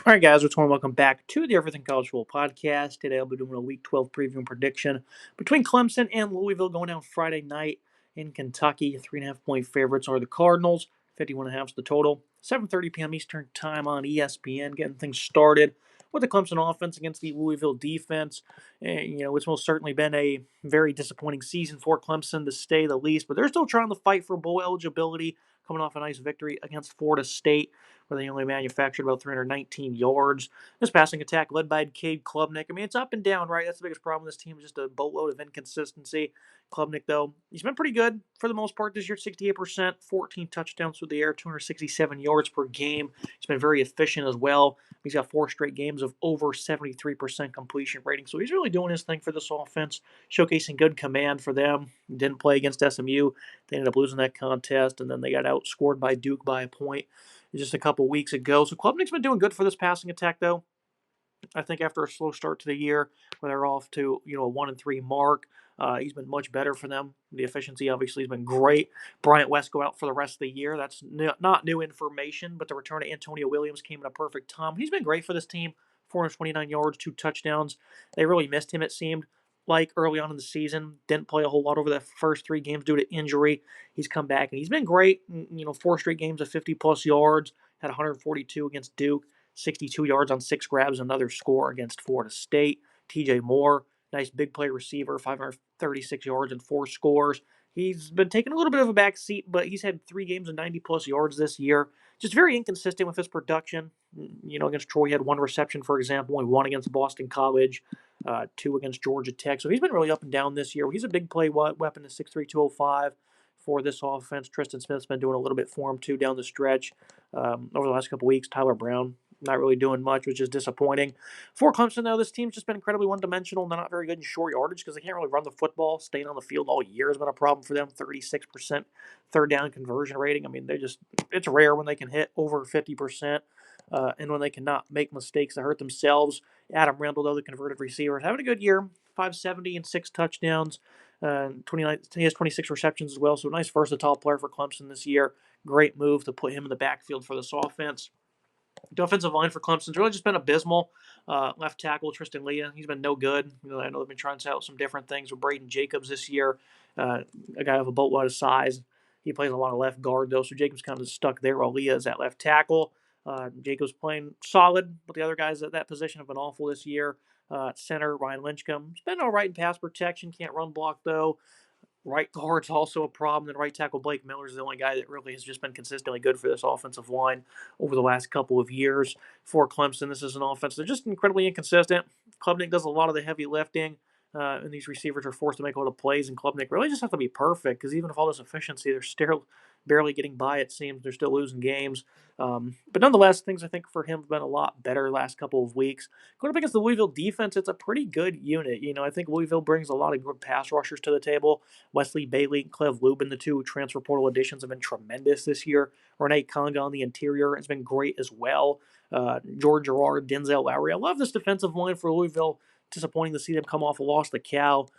All right, guys, what's going on? Welcome back to the Everything College Football Podcast. Today I'll be doing a Week 12 preview and prediction between Clemson and Louisville going down Friday night in Kentucky. 3.5-point favorites are the Cardinals. 51.5 is the total. 7:30 p.m. Eastern Time on ESPN. Getting things started with the Clemson offense against the Louisville defense. And, it's most certainly been a very disappointing season for Clemson, to say the least. But they're still trying to fight for bowl eligibility, coming off a nice victory against Florida State, where they only manufactured about 319 yards. This passing attack led by Cade Klubnik. I mean, it's up and down, right? That's the biggest problem with this team, is just a boatload of inconsistency. Klubnik, though, he's been pretty good for the most part this year, 68%, 14 touchdowns through the air, 267 yards per game. He's been very efficient as well. He's got 4 straight games of over 73% completion rating, so he's really doing his thing for this offense, showcasing good command for them. Didn't play against SMU. They ended up losing that contest, and then they got outscored by Duke by a point just a couple weeks ago. So Klubnik's been doing good for this passing attack, though. I think after a slow start to the year, where they're off to a 1-3 mark, he's been much better for them. The efficiency obviously has been great. Bryant West go out for the rest of the year. That's not new information, but the return of Antonio Williams came at a perfect time. He's been great for this team. 429 yards, 2 touchdowns. They really missed him, it seemed like, early on in the season. Didn't play a whole lot over the first 3 games due to injury. He's come back, and he's been great. 4 straight games of 50-plus yards. Had 142 against Duke. 62 yards on 6 grabs, another score against Florida State. TJ Moore, nice big play receiver, 536 yards and 4 scores. He's been taking a little bit of a back seat, but he's had 3 games of 90-plus yards this year. Just very inconsistent with his production. Against Troy, he had 1 reception, for example, only 1 against Boston College, 2 against Georgia Tech. So he's been really up and down this year. He's a big play weapon at 6'3", 205 for this offense. Tristan Smith's been doing a little bit for him, too, down the stretch. Over the last couple weeks, Tyler Brown, not really doing much, which is disappointing. For Clemson, though, this team's just been incredibly one-dimensional. They're not very good in short yardage because they can't really run the football. Staying on the field all year has been a problem for them. 36% third down conversion rating. I mean, it's rare when they can hit over 50%. And when they cannot make mistakes that hurt themselves. Adam Randall, though, the converted receiver, having a good year. 570 and 6 touchdowns. 29. He has 26 receptions as well, so a nice versatile player for Clemson this year. Great move to put him in the backfield for this offense. The offensive line for Clemson's really just been abysmal. Left tackle Tristan Leah, he's been no good. I know they've been trying out some different things with Braden Jacobs this year, a guy of a boatload of size. He plays a lot of left guard, though, so Jacobs kind of stuck there while Leah is at left tackle. Jacobs playing solid, but the other guys at that position have been awful this year. Center, Ryan Lynchcomb, has been all right in pass protection, can't run block, though. Right guard's also a problem. And right tackle Blake Miller is the only guy that really has just been consistently good for this offensive line over the last couple of years. For Clemson, this is an offense they're just incredibly inconsistent. Klubnik does a lot of the heavy lifting, and these receivers are forced to make a lot of plays, and Klubnik really just have to be perfect, because even with all this efficiency, they're still barely getting by, it seems. They're still losing games. But nonetheless, things I think for him have been a lot better last couple of weeks. Going up against the Louisville defense, it's a pretty good unit. I think Louisville brings a lot of good pass rushers to the table. Wesley Bailey and Clev Lubin, the 2 transfer portal additions, have been tremendous this year. Renee Conga on the interior has been great as well. George Gerard, Denzel Lowry. I love this defensive line for Louisville. Disappointing to see them come off a loss to Cal.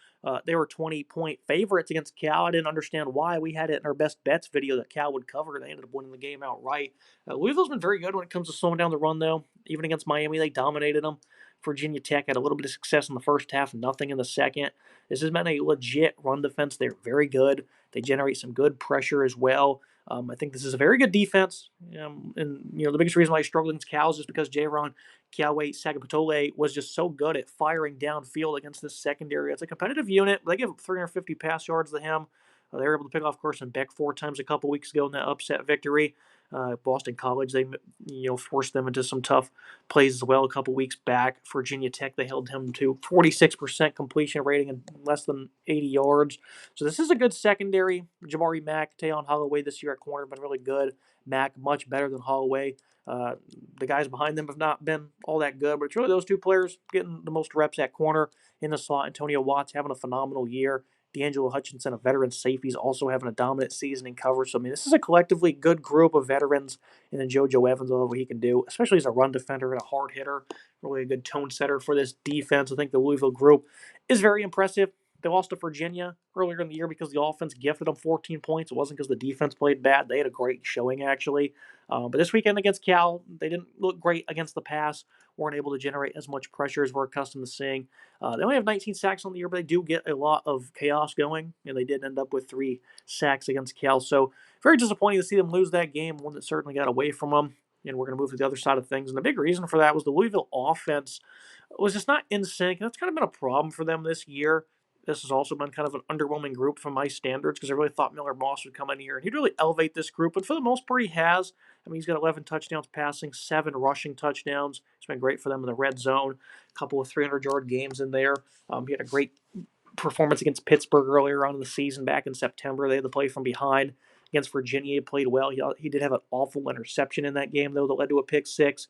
They were 20-point favorites against Cal. I didn't understand why. We had it in our best bets video that Cal would cover. They ended up winning the game outright. Louisville's been very good when it comes to slowing down the run, though. Even against Miami, they dominated them. Virginia Tech had a little bit of success in the first half, nothing in the second. This has been a legit run defense. They're very good. They generate some good pressure as well. I think this is a very good defense. The biggest reason why he struggled against Cal is just because Jaron Kiawe Sagapatole was just so good at firing downfield against this secondary. It's a competitive unit. They give 350 pass yards to him. They were able to pick off Carson Beck 4 times a couple weeks ago in that upset victory. Boston College, they forced them into some tough plays as well a couple weeks back. Virginia Tech, they held him to 46% completion rating and less than 80 yards. So this is a good secondary. Jabari Mack, Tayon Holloway this year at corner have been really good. Mack much better than Holloway. The guys behind them have not been all that good, but it's really those 2 players getting the most reps at corner. In the slot, Antonio Watts having a phenomenal year. D'Angelo Hutchinson, a veteran safety, is also having a dominant season in coverage. So, this is a collectively good group of veterans. And then JoJo Evans, all what he can do, especially as a run defender and a hard hitter. Really a good tone setter for this defense. I think the Louisville group is very impressive. They lost to Virginia earlier in the year because the offense gifted them 14 points. It wasn't because the defense played bad. They had a great showing, actually. But this weekend against Cal, they didn't look great against the pass, weren't able to generate as much pressure as we're accustomed to seeing. They only have 19 sacks on the year, but they do get a lot of chaos going, and they did end up with 3 sacks against Cal. So very disappointing to see them lose that game, one that certainly got away from them. And we're going to move to the other side of things. And the big reason for that was the Louisville offense was just not in sync. And that's kind of been a problem for them this year. This has also been kind of an underwhelming group from my standards because I really thought Miller Moss would come in here and he'd really elevate this group. And for the most part, he has. I mean, he's got 11 touchdowns passing, 7 rushing touchdowns. It's been great for them in the red zone. A couple of 300-yard games in there. He had a great performance against Pittsburgh earlier on in the season back in September. They had to play from behind. Against Virginia, he played well. He did have an awful interception in that game, though, that led to a pick six.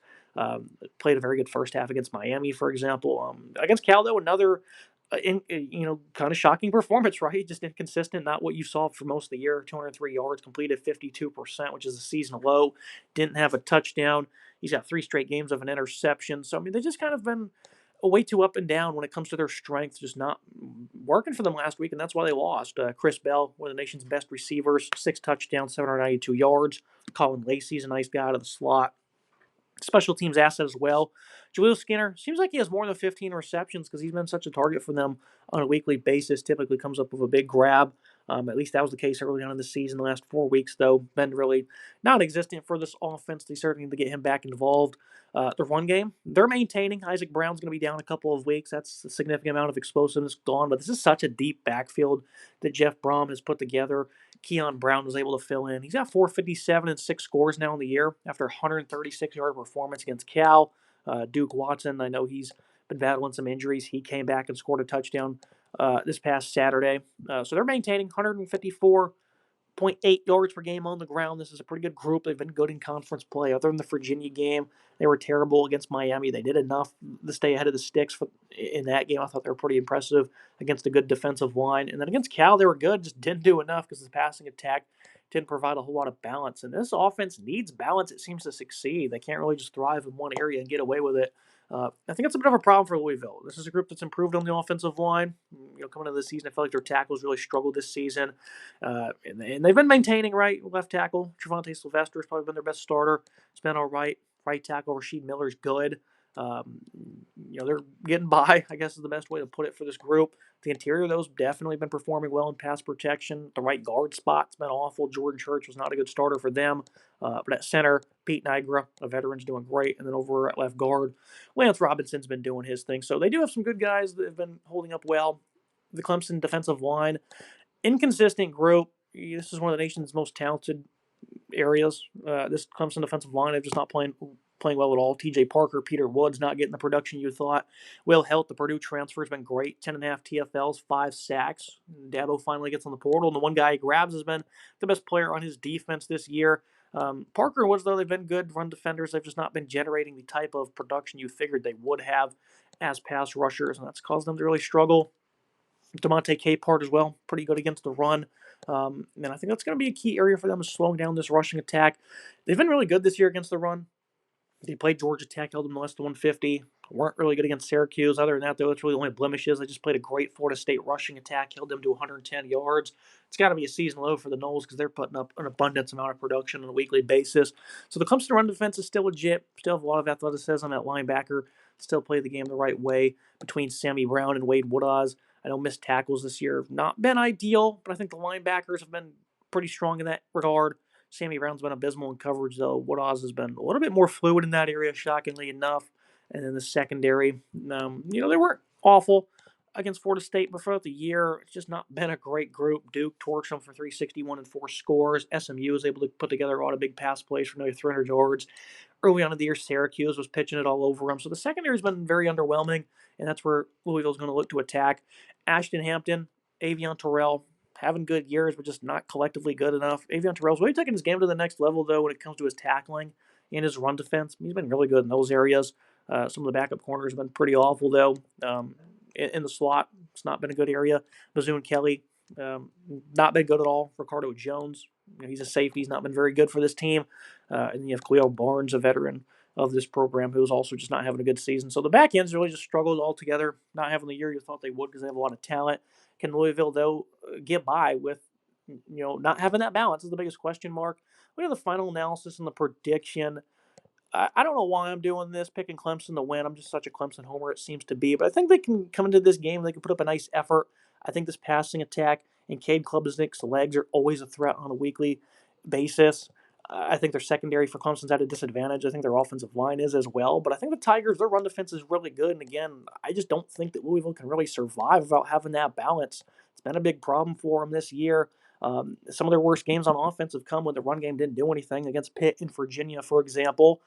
Played a very good first half against Miami, for example. Against Cal, though, another kind of shocking performance, right? Just inconsistent, not what you saw for most of the year. 203 yards, completed 52%, which is a season low. Didn't have a touchdown. He's got 3 straight games of an interception. So, I mean, they just kind of been way too up and down when it comes to their strength, just not working for them last week, and that's why they lost. Chris Bell, one of the nation's best receivers, 6 touchdowns, 792 yards. Colin Lacey's a nice guy out of the slot. Special teams asset as well. Jaleel Skinner seems like he has more than 15 receptions because he's been such a target for them on a weekly basis. Typically comes up with a big grab. At least that was the case early on in the season. The last 4 weeks, though, been really non-existent for this offense. They certainly need to get him back involved. The run game, they're maintaining. Isaac Brown's going to be down a couple of weeks. That's a significant amount of explosiveness gone. But this is such a deep backfield that Jeff Brom has put together. Keon Brown was able to fill in. He's got 457 and 6 scores now in the year after a 136-yard performance against Cal. Duke Watson, I know he's been battling some injuries. He came back and scored a touchdown this past Saturday. So they're maintaining 154.8 yards per game on the ground. This is a pretty good group. They've been good in conference play. Other than the Virginia game, they were terrible against Miami. They did enough to stay ahead of the sticks in that game. I thought they were pretty impressive against a good defensive line. And then against Cal, they were good, just didn't do enough because the passing attack didn't provide a whole lot of balance. And this offense needs balance. It seems to succeed. They can't really just thrive in one area and get away with it. I think it's a bit of a problem for Louisville. This is a group that's improved on the offensive line. Coming into the season, I feel like their tackles really struggled this season. And they've been maintaining, right? Left tackle, Trevante Sylvester has probably been their best starter. It's been all right. Right tackle, Rasheed Miller's good. They're getting by, I guess is the best way to put it for this group. The interior, though, has definitely been performing well in pass protection. The right guard spot's been awful. Jordan Church was not a good starter for them. But at center, Pete Nigra, a veteran's doing great. And then over at left guard, Lance Robinson's been doing his thing. So they do have some good guys that have been holding up well. The Clemson defensive line, inconsistent group. This is one of the nation's most talented areas. This Clemson defensive line, they're just not playing well at all. TJ Parker, Peter Woods not getting the production you thought. Will Helt, the Purdue transfer, has been great. 10.5 TFLs, 5 sacks. Dabo finally gets on the portal, and the one guy he grabs has been the best player on his defense this year. Parker and Woods, though, they've been good run defenders. They've just not been generating the type of production you figured they would have as pass rushers, and that's caused them to really struggle. DeMonte Capehart as well, pretty good against the run. And I think that's going to be a key area for them, is slowing down this rushing attack. They've been really good this year against the run. They played Georgia Tech, held them less than 150. Weren't really good against Syracuse. Other than that, though, it's really the only blemishes. They just played a great Florida State rushing attack, held them to 110 yards. It's got to be a season low for the Noles because they're putting up an abundance amount of production on a weekly basis. So the Clemson run defense is still legit. Still have a lot of athleticism at linebacker. Still play the game the right way between Sammy Brown and Wade Woodaz. I know missed tackles this year have not been ideal, but I think the linebackers have been pretty strong in that regard. Sammy Brown's been abysmal in coverage, though. Woodaz has been a little bit more fluid in that area, shockingly enough. And then the secondary, they weren't awful against Florida State, but throughout the year, it's just not been a great group. Duke torched them for 361 and 4 scores. SMU was able to put together a lot of big pass plays for nearly 300 yards. Early on in the year, Syracuse was pitching it all over them. So the secondary's been very underwhelming, and that's where Louisville's going to look to attack. Ashton Hampton, Avion Terrell, having good years, but just not collectively good enough. Avion Terrell's really taking his game to the next level, though, when it comes to his tackling and his run defense. He's been really good in those areas. Some of the backup corners have been pretty awful, though. In the slot, it's not been a good area. Bazoon Kelly, not been good at all. Ricardo Jones, he's a safety. He's not been very good for this team. And you have Khalil Barnes, a veteran, of this program, who's also just not having a good season. So the back end's really just struggled altogether, not having the year you thought they would because they have a lot of talent. Can Louisville, though, get by with not having that balance is the biggest question mark. We have the final analysis and the prediction. I don't know why I'm doing this, picking Clemson to win. I'm just such a Clemson homer, it seems to be. But I think they can come into this game. They can put up a nice effort. I think this passing attack and Cade Klubnik's legs are always a threat on a weekly basis. I think their secondary for Clemson's at a disadvantage. I think their offensive line is as well. But I think the Tigers, their run defense is really good. And again, I just don't think that Louisville can really survive without having that balance. It's been a big problem for them this year. Some of their worst games on offense have come when the run game didn't do anything against Pitt and Virginia, for example.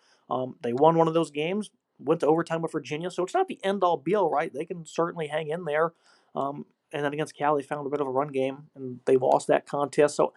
They won one of those games, went to overtime with Virginia, so it's not the end-all be-all, right? They can certainly hang in there. And then against Cal, they found a bit of a run game, and they lost that contest. So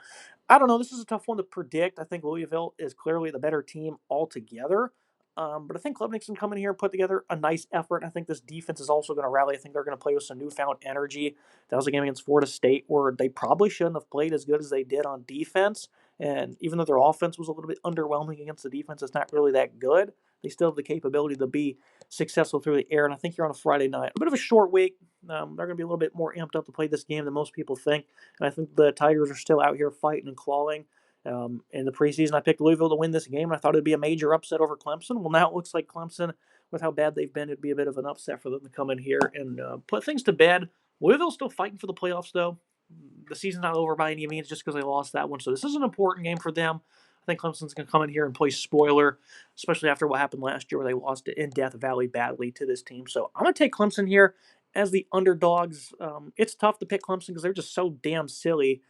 I don't know. This is a tough one to predict. I think Louisville is clearly the better team altogether. But I think Klubnik can come in here and put together a nice effort. I think this defense is also going to rally. I think they're going to play with some newfound energy. That was a game against Florida State where they probably shouldn't have played as good as they did on defense. And even though their offense was a little bit underwhelming against the defense, it's not really that good. They still have the capability to be successful through the air. And I think you're on a Friday night. A bit of a short week. They're going to be a little bit more amped up to play this game than most people think. And I think the Tigers are still out here fighting and clawing. In the preseason, I picked Louisville to win this game, and I thought it would be a major upset over Clemson. Well, now it looks like Clemson, with how bad they've been, it'd be a bit of an upset for them to come in here and put things to bed. Louisville's still fighting for the playoffs, though. The season's not over by any means just because they lost that one. So this is an important game for them. I think Clemson's going to come in here and play spoiler, especially after what happened last year where they lost in Death Valley badly to this team. So I'm going to take Clemson here as the underdogs. It's tough to pick Clemson because they're just so damn silly.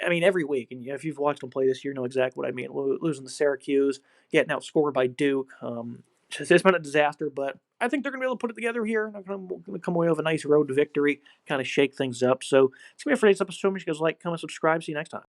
I mean, every week, and if you've watched them play this year, you know exactly what I mean. Losing to Syracuse, getting outscored by Duke. It's been a disaster, but I think they're going to be able to put it together here. They're going to come away with a nice road to victory, kind of shake things up. So it's going to be it for today's episode. Make sure you guys like, comment, subscribe. See you next time.